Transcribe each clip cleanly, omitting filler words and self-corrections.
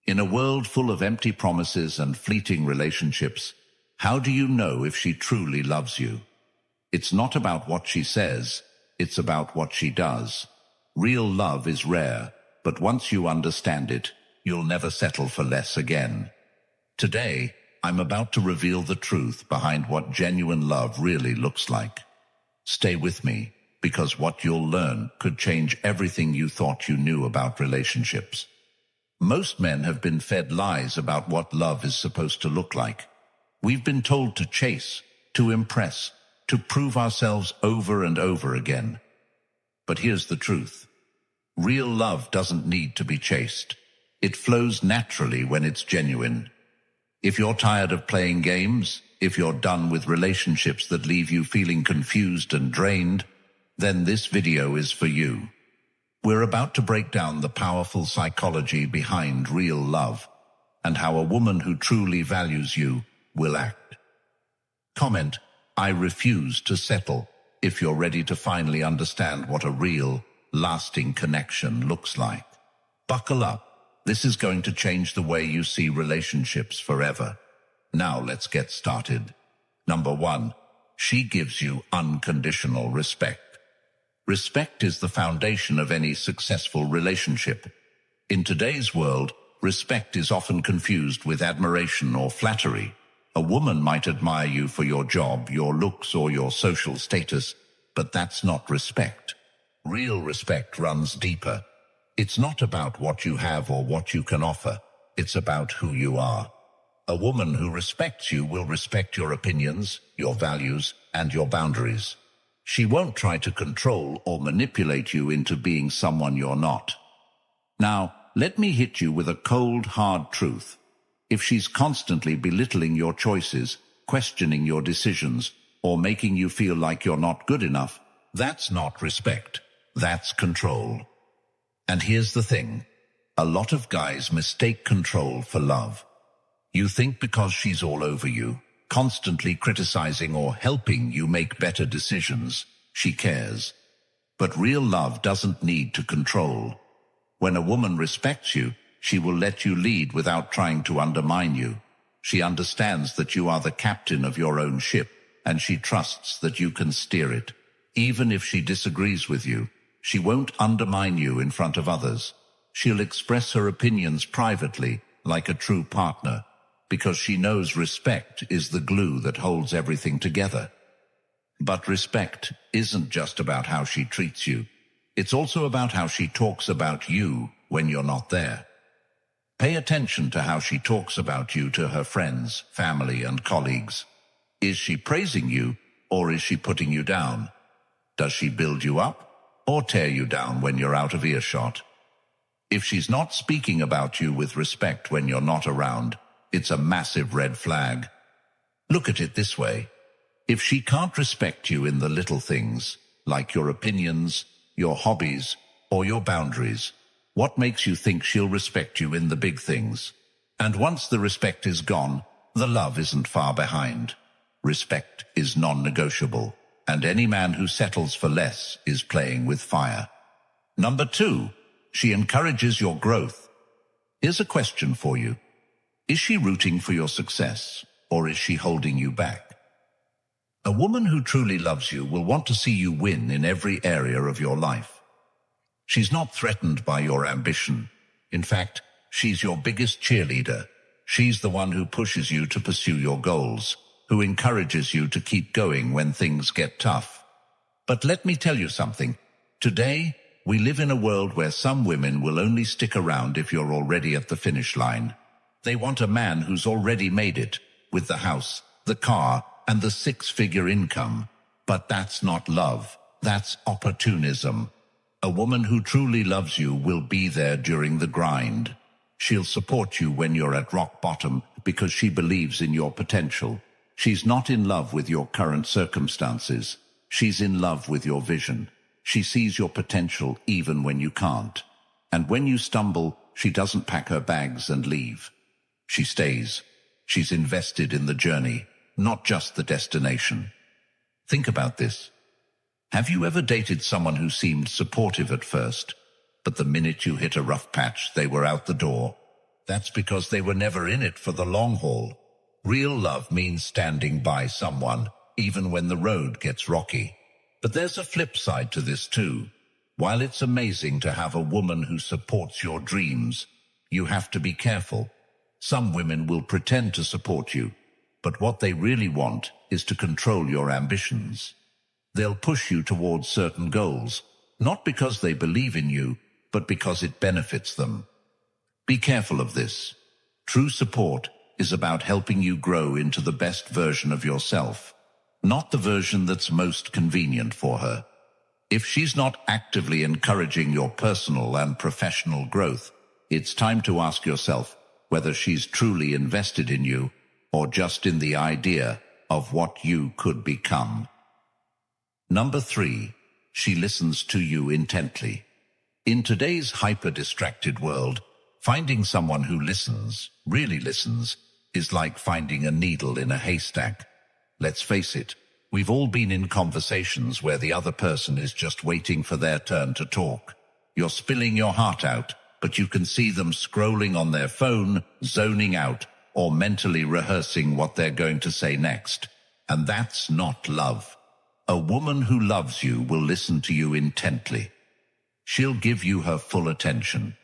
In a world full of empty promises and fleeting relationships, how do you know if she truly loves you? It's not about what she says, it's about what she does. Real love is rare, but once you understand it, you'll never settle for less again. Today, I'm about to reveal the truth behind what genuine love really looks like. Stay with me, because what you'll learn could change everything you thought you knew about relationships. Most men have been fed lies about what love is supposed to look like. We've been told to chase, to impress, to prove ourselves over and over again. But here's the truth. Real love doesn't need to be chased. It flows naturally when it's genuine. If you're tired of playing games, if you're done with relationships that leave you feeling confused and drained, then this video is for you. We're about to break down the powerful psychology behind real love and how a woman who truly values you will act. Comment, "I refuse to settle," if you're ready to finally understand what a real, lasting connection looks like. Buckle up. This is going to change the way you see relationships forever. Now let's get started. Number 1, she gives you unconditional respect. Respect is the foundation of any successful relationship. In today's world, respect is often confused with admiration or flattery. A woman might admire you for your job, your looks, or your social status, but that's not respect. Real respect runs deeper. It's not about what you have or what you can offer. It's about who you are. A woman who respects you will respect your opinions, your values, and your boundaries. She won't try to control or manipulate you into being someone you're not. Now, let me hit you with a cold, hard truth. If she's constantly belittling your choices, questioning your decisions, or making you feel like you're not good enough, that's not respect. That's control. And here's the thing. A lot of guys mistake control for love. You think because she's all over you, constantly criticizing or helping you make better decisions, she cares. But real love doesn't need to control. When a woman respects you, she will let you lead without trying to undermine you. She understands that you are the captain of your own ship, and she trusts that you can steer it. Even if she disagrees with you, she won't undermine you in front of others. She'll express her opinions privately, like a true partner, because she knows respect is the glue that holds everything together. But respect isn't just about how she treats you. It's also about how she talks about you when you're not there. Pay attention to how she talks about you to her friends, family, and colleagues. Is she praising you, or is she putting you down? Does she build you up, or tear you down when you're out of earshot? If she's not speaking about you with respect when you're not around, it's a massive red flag. Look at it this way. If she can't respect you in the little things, like your opinions, your hobbies, or your boundaries, what makes you think she'll respect you in the big things? And once the respect is gone, the love isn't far behind. Respect is non-negotiable, and any man who settles for less is playing with fire. Number 2, she encourages your growth. Here's a question for you. Is she rooting for your success, or is she holding you back? A woman who truly loves you will want to see you win in every area of your life. She's not threatened by your ambition. In fact, she's your biggest cheerleader. She's the one who pushes you to pursue your goals, who encourages you to keep going when things get tough. But let me tell you something. Today, we live in a world where some women will only stick around if you're already at the finish line. They want a man who's already made it, with the house, the car, and the 6-figure income. But that's not love. That's opportunism. A woman who truly loves you will be there during the grind. She'll support you when you're at rock bottom because she believes in your potential. She's not in love with your current circumstances. She's in love with your vision. She sees your potential even when you can't. And when you stumble, she doesn't pack her bags and leave. She stays. She's invested in the journey, not just the destination. Think about this. Have you ever dated someone who seemed supportive at first, but the minute you hit a rough patch, they were out the door? That's because they were never in it for the long haul. Real love means standing by someone, even when the road gets rocky. But there's a flip side to this too. While it's amazing to have a woman who supports your dreams, you have to be careful. Some women will pretend to support you, but what they really want is to control your ambitions. They'll push you towards certain goals, not because they believe in you, but because it benefits them. Be careful of this. True support is about helping you grow into the best version of yourself, not the version that's most convenient for her. If she's not actively encouraging your personal and professional growth, it's time to ask yourself whether she's truly invested in you or just in the idea of what you could become. Number 3, she listens to you intently. In today's hyper-distracted world, finding someone who listens, really listens, is like finding a needle in a haystack. Let's face it, we've all been in conversations where the other person is just waiting for their turn to talk. You're spilling your heart out, but you can see them scrolling on their phone, zoning out, or mentally rehearsing what they're going to say next. And that's not love. A woman who loves you will listen to you intently. She'll give you her full attention.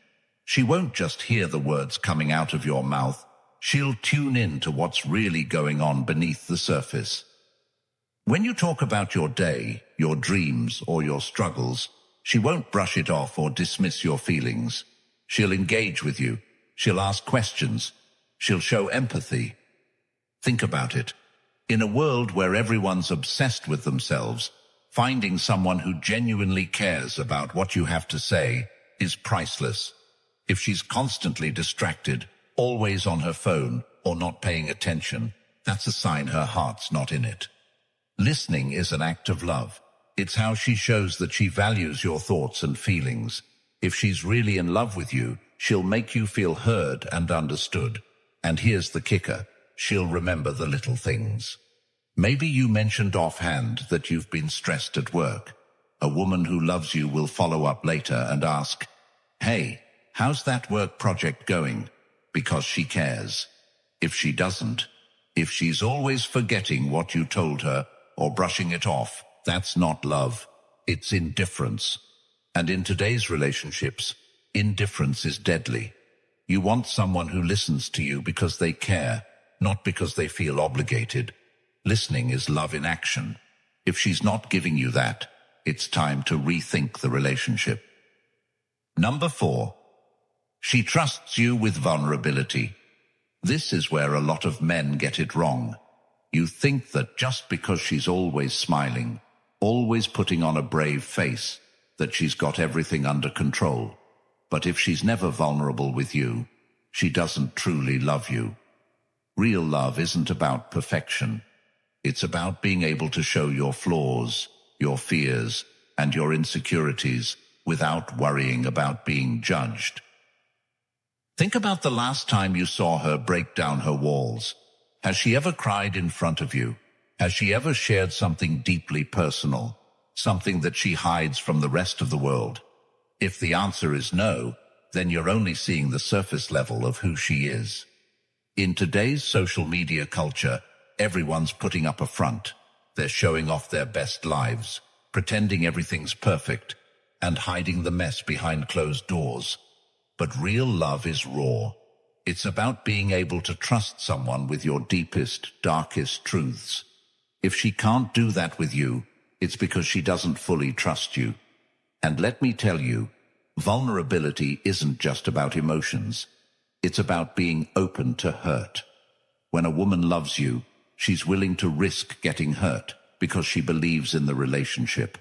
She won't just hear the words coming out of your mouth. She'll tune in to what's really going on beneath the surface. When you talk about your day, your dreams, or your struggles, she won't brush it off or dismiss your feelings. She'll engage with you. She'll ask questions. She'll show empathy. Think about it. In a world where everyone's obsessed with themselves, finding someone who genuinely cares about what you have to say is priceless. If she's constantly distracted, always on her phone, or not paying attention, that's a sign her heart's not in it. Listening is an act of love. It's how she shows that she values your thoughts and feelings. If she's really in love with you, she'll make you feel heard and understood. And here's the kicker. She'll remember the little things. Maybe you mentioned offhand that you've been stressed at work. A woman who loves you will follow up later and ask, "Hey, how's that work project going?" Because she cares. If she doesn't, if she's always forgetting what you told her or brushing it off, that's not love. It's indifference. And in today's relationships, indifference is deadly. You want someone who listens to you because they care, not because they feel obligated. Listening is love in action. If she's not giving you that, it's time to rethink the relationship. Number 4, she trusts you with vulnerability. This is where a lot of men get it wrong. You think that just because she's always smiling, always putting on a brave face, that she's got everything under control. But if she's never vulnerable with you, she doesn't truly love you. Real love isn't about perfection. It's about being able to show your flaws, your fears, and your insecurities without worrying about being judged. Think about the last time you saw her break down her walls. Has she ever cried in front of you? Has she ever shared something deeply personal, something that she hides from the rest of the world? If the answer is no, then you're only seeing the surface level of who she is. In today's social media culture, everyone's putting up a front. They're showing off their best lives, pretending everything's perfect, and hiding the mess behind closed doors. But real love is raw. It's about being able to trust someone with your deepest, darkest truths. If she can't do that with you, it's because she doesn't fully trust you. And let me tell you, vulnerability isn't just about emotions. It's about being open to hurt. When a woman loves you, she's willing to risk getting hurt because she believes in the relationship.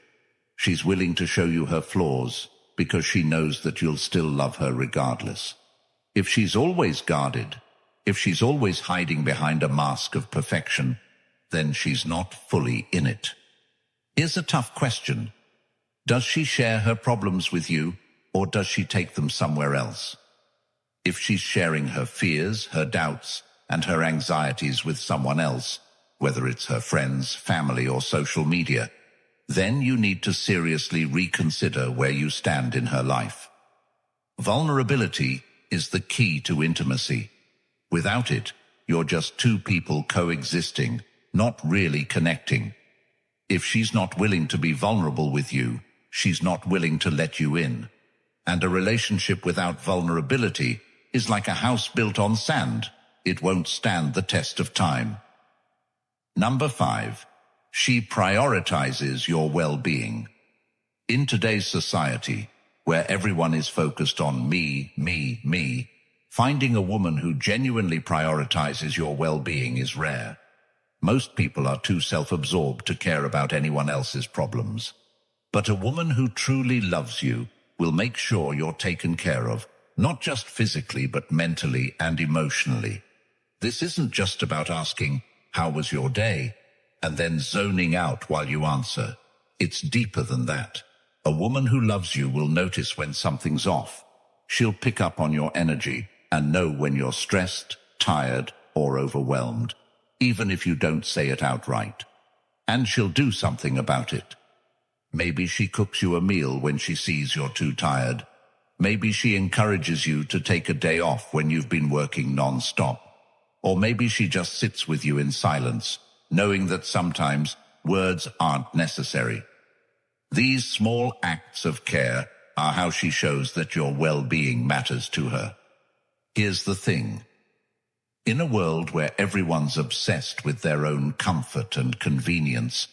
She's willing to show you her flaws because she knows that you'll still love her regardless. If she's always guarded, if she's always hiding behind a mask of perfection, then she's not fully in it. Here's a tough question. Does she share her problems with you, or does she take them somewhere else? If she's sharing her fears, her doubts, and her anxieties with someone else, whether it's her friends, family, or social media, then you need to seriously reconsider where you stand in her life. Vulnerability is the key to intimacy. Without it, you're just two people coexisting, not really connecting. If she's not willing to be vulnerable with you, she's not willing to let you in. And a relationship without vulnerability is like a house built on sand. It won't stand the test of time. Number 5. She prioritizes your well-being. In today's society, where everyone is focused on me, finding a woman who genuinely prioritizes your well-being is rare. Most people are too self-absorbed to care about anyone else's problems. But a woman who truly loves you will make sure you're taken care of, not just physically but mentally and emotionally. This isn't just about asking, "How was your day?" and then zoning out while you answer. It's deeper than that. A woman who loves you will notice when something's off. She'll pick up on your energy and know when you're stressed, tired, or overwhelmed, even if you don't say it outright. And she'll do something about it. Maybe she cooks you a meal when she sees you're too tired. Maybe she encourages you to take a day off when you've been working non-stop. Or maybe she just sits with you in silence, knowing that sometimes words aren't necessary. These small acts of care are how she shows that your well-being matters to her. Here's the thing. In a world where everyone's obsessed with their own comfort and convenience,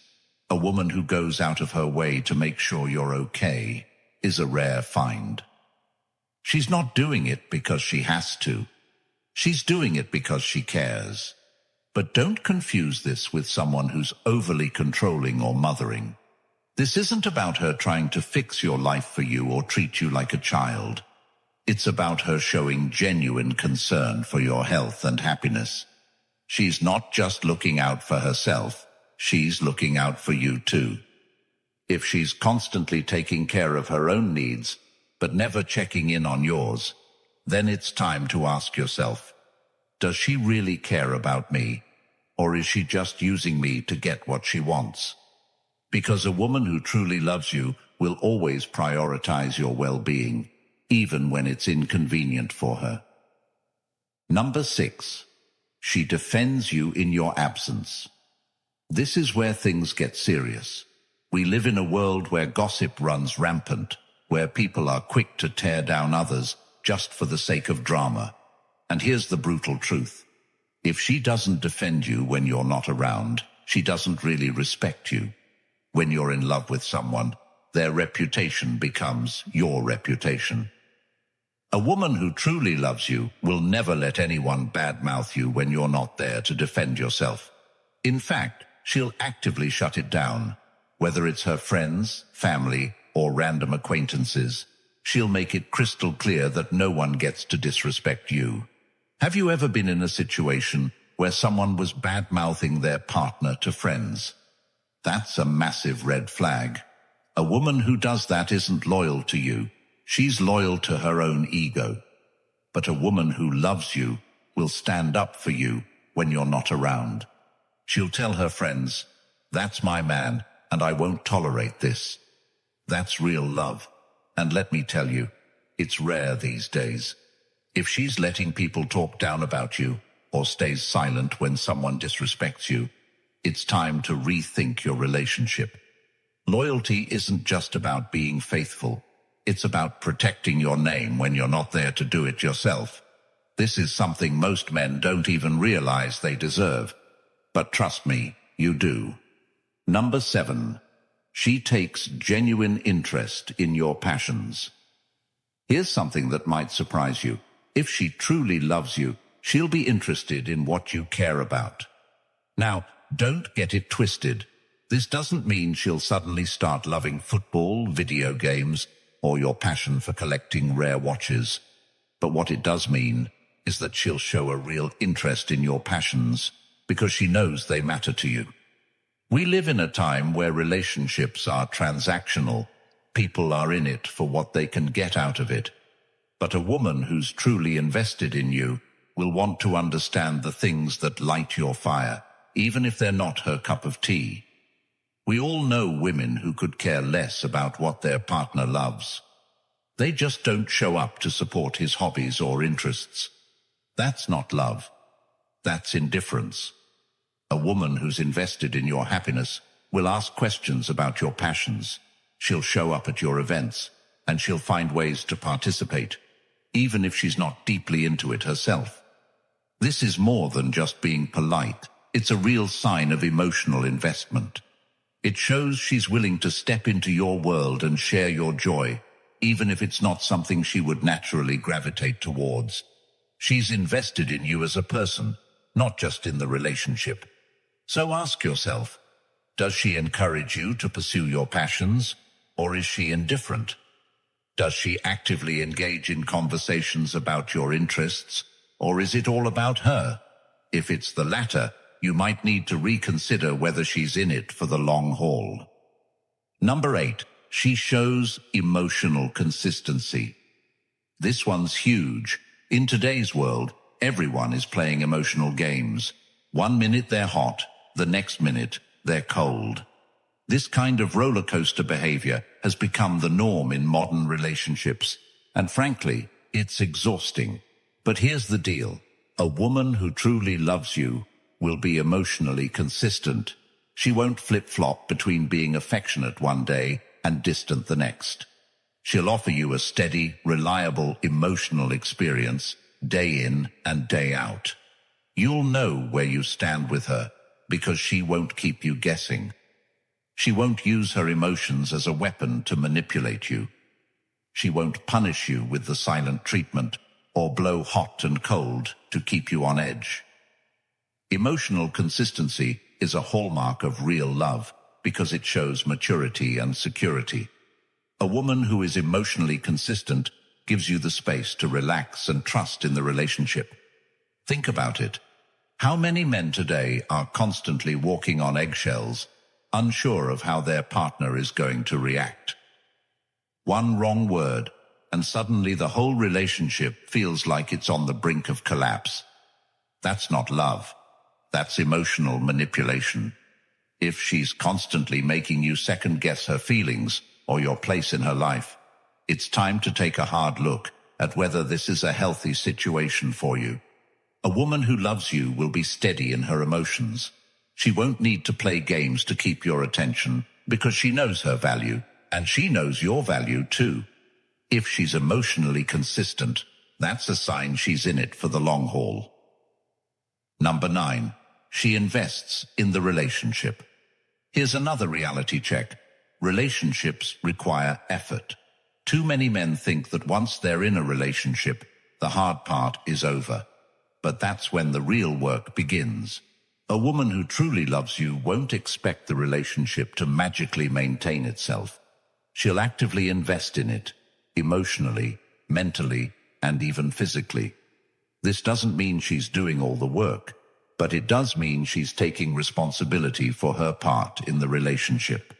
a woman who goes out of her way to make sure you're okay is a rare find. She's not doing it because she has to. She's doing it because she cares. But don't confuse this with someone who's overly controlling or mothering. This isn't about her trying to fix your life for you or treat you like a child. It's about her showing genuine concern for your health and happiness. She's not just looking out for herself, she's looking out for you too. If she's constantly taking care of her own needs, but never checking in on yours, then it's time to ask yourself, does she really care about me, or is she just using me to get what she wants? Because a woman who truly loves you will always prioritize your well-being, even when it's inconvenient for her. Number 6. She defends you in your absence. This is where things get serious. We live in a world where gossip runs rampant, where people are quick to tear down others just for the sake of drama. And here's the brutal truth. If she doesn't defend you when you're not around, she doesn't really respect you. When you're in love with someone, their reputation becomes your reputation. A woman who truly loves you will never let anyone badmouth you when you're not there to defend yourself. In fact, she'll actively shut it down. Whether it's her friends, family, or random acquaintances, she'll make it crystal clear that no one gets to disrespect you. Have you ever been in a situation where someone was bad-mouthing their partner to friends? That's a massive red flag. A woman who does that isn't loyal to you. She's loyal to her own ego. But a woman who loves you will stand up for you when you're not around. She'll tell her friends, "That's my man, and I won't tolerate this." That's real love. And let me tell you, it's rare these days. If she's letting people talk down about you, or stays silent when someone disrespects you, it's time to rethink your relationship. Loyalty isn't just about being faithful. It's about protecting your name when you're not there to do it yourself. This is something most men don't even realize they deserve. But trust me, you do. Number 7. She takes genuine interest in your passions. Here's something that might surprise you. If she truly loves you, she'll be interested in what you care about. Now, don't get it twisted. This doesn't mean she'll suddenly start loving football, video games, or your passion for collecting rare watches. But what it does mean is that she'll show a real interest in your passions because she knows they matter to you. We live in a time where relationships are transactional. People are in it for what they can get out of it. But a woman who's truly invested in you will want to understand the things that light your fire, even if they're not her cup of tea. We all know women who could care less about what their partner loves. They just don't show up to support his hobbies or interests. That's not love. That's indifference. A woman who's invested in your happiness will ask questions about your passions. She'll show up at your events, and she'll find ways to participate, even if she's not deeply into it herself. This is more than just being polite. It's a real sign of emotional investment. It shows she's willing to step into your world and share your joy, even if it's not something she would naturally gravitate towards. She's invested in you as a person, not just in the relationship. So ask yourself, does she encourage you to pursue your passions, or is she indifferent? Does she actively engage in conversations about your interests, or is it all about her? If it's the latter, you might need to reconsider whether she's in it for the long haul. Number 8, she shows emotional consistency. This one's huge. In today's world, everyone is playing emotional games. 1 minute they're hot, the next minute they're cold. This kind of roller coaster behavior has become the norm in modern relationships, and frankly, it's exhausting. But here's the deal. A woman who truly loves you will be emotionally consistent. She won't flip-flop between being affectionate one day and distant the next. She'll offer you a steady, reliable, emotional experience, day in and day out. You'll know where you stand with her, because she won't keep you guessing. She won't use her emotions as a weapon to manipulate you. She won't punish you with the silent treatment, or blow hot and cold to keep you on edge. Emotional consistency is a hallmark of real love, because it shows maturity and security. A woman who is emotionally consistent gives you the space to relax and trust in the relationship. Think about it. How many men today are constantly walking on eggshells, unsure of how their partner is going to react? One wrong word, and suddenly the whole relationship feels like it's on the brink of collapse. That's not love. That's emotional manipulation. If she's constantly making you second-guess her feelings or your place in her life, it's time to take a hard look at whether this is a healthy situation for you. A woman who loves you will be steady in her emotions. She won't need to play games to keep your attention because she knows her value, and she knows your value too. If she's emotionally consistent, that's a sign she's in it for the long haul. Number 9, she invests in the relationship. Here's another reality check. Relationships require effort. Too many men think that once they're in a relationship, the hard part is over. But that's when the real work begins. A woman who truly loves you won't expect the relationship to magically maintain itself. She'll actively invest in it, emotionally, mentally, and even physically. This doesn't mean she's doing all the work, but it does mean she's taking responsibility for her part in the relationship.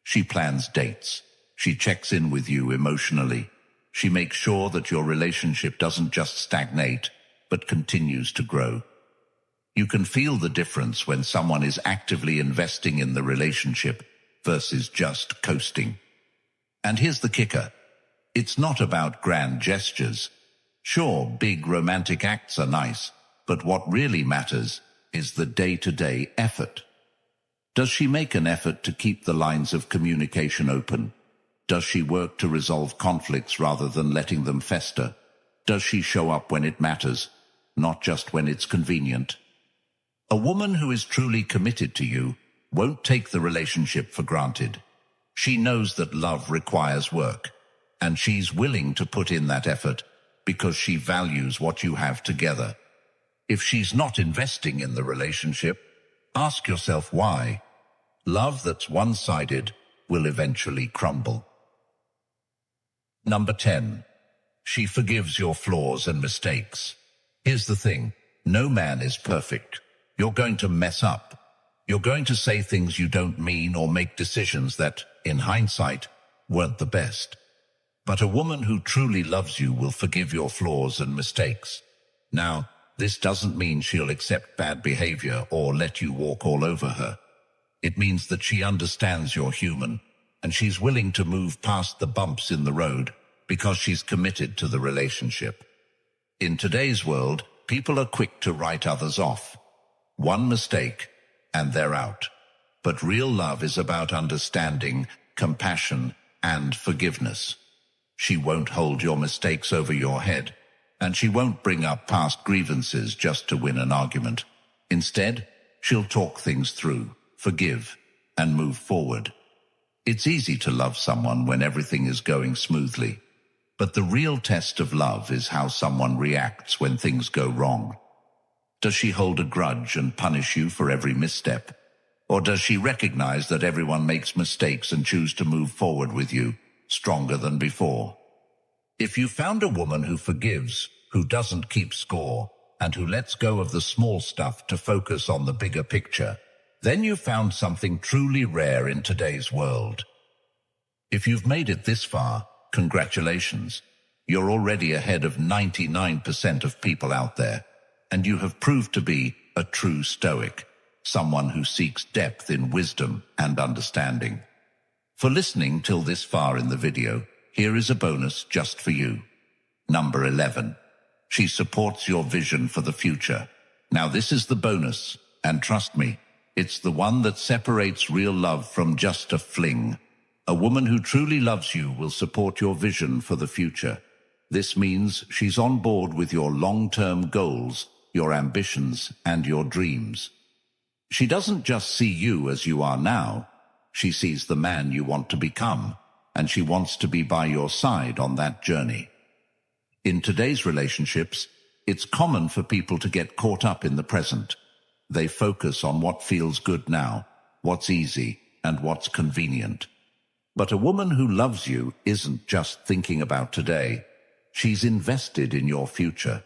She plans dates. She checks in with you emotionally. She makes sure that your relationship doesn't just stagnate, but continues to grow. You can feel the difference when someone is actively investing in the relationship versus just coasting. And here's the kicker. It's not about grand gestures. Sure, big romantic acts are nice, but what really matters is the day-to-day effort. Does she make an effort to keep the lines of communication open? Does she work to resolve conflicts rather than letting them fester? Does she show up when it matters, not just when it's convenient? A woman who is truly committed to you won't take the relationship for granted. She knows that love requires work, and she's willing to put in that effort because she values what you have together. If she's not investing in the relationship, ask yourself why. Love that's one-sided will eventually crumble. Number 10. She forgives your flaws and mistakes. Here's the thing. No man is perfect. You're going to mess up. You're going to say things you don't mean or make decisions that, in hindsight, weren't the best. But a woman who truly loves you will forgive your flaws and mistakes. Now, this doesn't mean she'll accept bad behavior or let you walk all over her. It means that she understands you're human, and she's willing to move past the bumps in the road because she's committed to the relationship. In today's world, people are quick to write others off. One mistake, and they're out. But real love is about understanding, compassion, and forgiveness. She won't hold your mistakes over your head, and she won't bring up past grievances just to win an argument. Instead, she'll talk things through, forgive, and move forward. It's easy to love someone when everything is going smoothly. But the real test of love is how someone reacts when things go wrong. Does she hold a grudge and punish you for every misstep? Or does she recognize that everyone makes mistakes and choose to move forward with you, stronger than before? If you found a woman who forgives, who doesn't keep score, and who lets go of the small stuff to focus on the bigger picture, then you found something truly rare in today's world. If you've made it this far, congratulations. You're already ahead of 99% of people out there, and you have proved to be a true Stoic, someone who seeks depth in wisdom and understanding. For listening till this far in the video, here is a bonus just for you. Number 11. She supports your vision for the future. Now this is the bonus, and trust me, it's the one that separates real love from just a fling. A woman who truly loves you will support your vision for the future. This means she's on board with your long-term goals, your ambitions, and your dreams. She doesn't just see you as you are now. She sees the man you want to become, and she wants to be by your side on that journey. In today's relationships, it's common for people to get caught up in the present. They focus on what feels good now, what's easy, and what's convenient. But a woman who loves you isn't just thinking about today. She's invested in your future.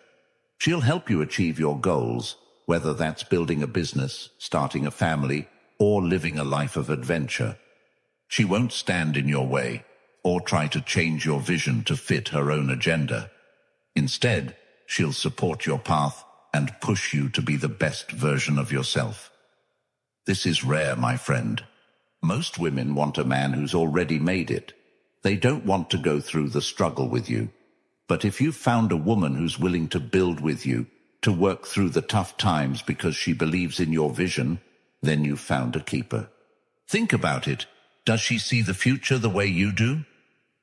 She'll help you achieve your goals, whether that's building a business, starting a family, or living a life of adventure. She won't stand in your way or try to change your vision to fit her own agenda. Instead, she'll support your path and push you to be the best version of yourself. This is rare, my friend. Most women want a man who's already made it. They don't want to go through the struggle with you. But if you've found a woman who's willing to build with you, to work through the tough times because she believes in your vision, then you've found a keeper. Think about it. Does she see the future the way you do?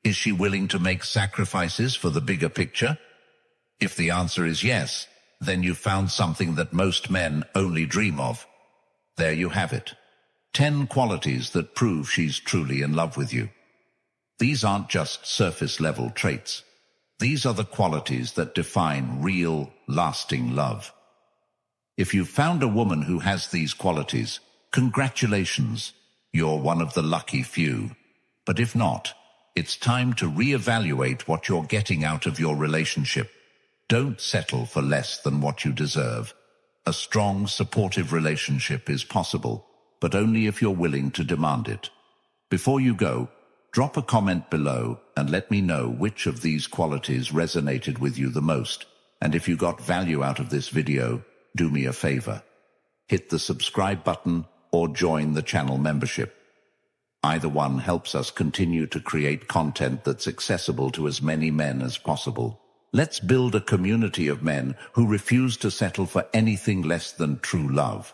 Is she willing to make sacrifices for the bigger picture? If the answer is yes, then you've found something that most men only dream of. There you have it. 10 qualities that prove she's truly in love with you. These aren't just surface-level traits. These are the qualities that define real, lasting love. If you've found a woman who has these qualities, congratulations, you're one of the lucky few. But if not, it's time to reevaluate what you're getting out of your relationship. Don't settle for less than what you deserve. A strong, supportive relationship is possible, but only if you're willing to demand it. Before you go, drop a comment below and let me know which of these qualities resonated with you the most. And if you got value out of this video, do me a favor. Hit the subscribe button or join the channel membership. Either one helps us continue to create content that's accessible to as many men as possible. Let's build a community of men who refuse to settle for anything less than true love.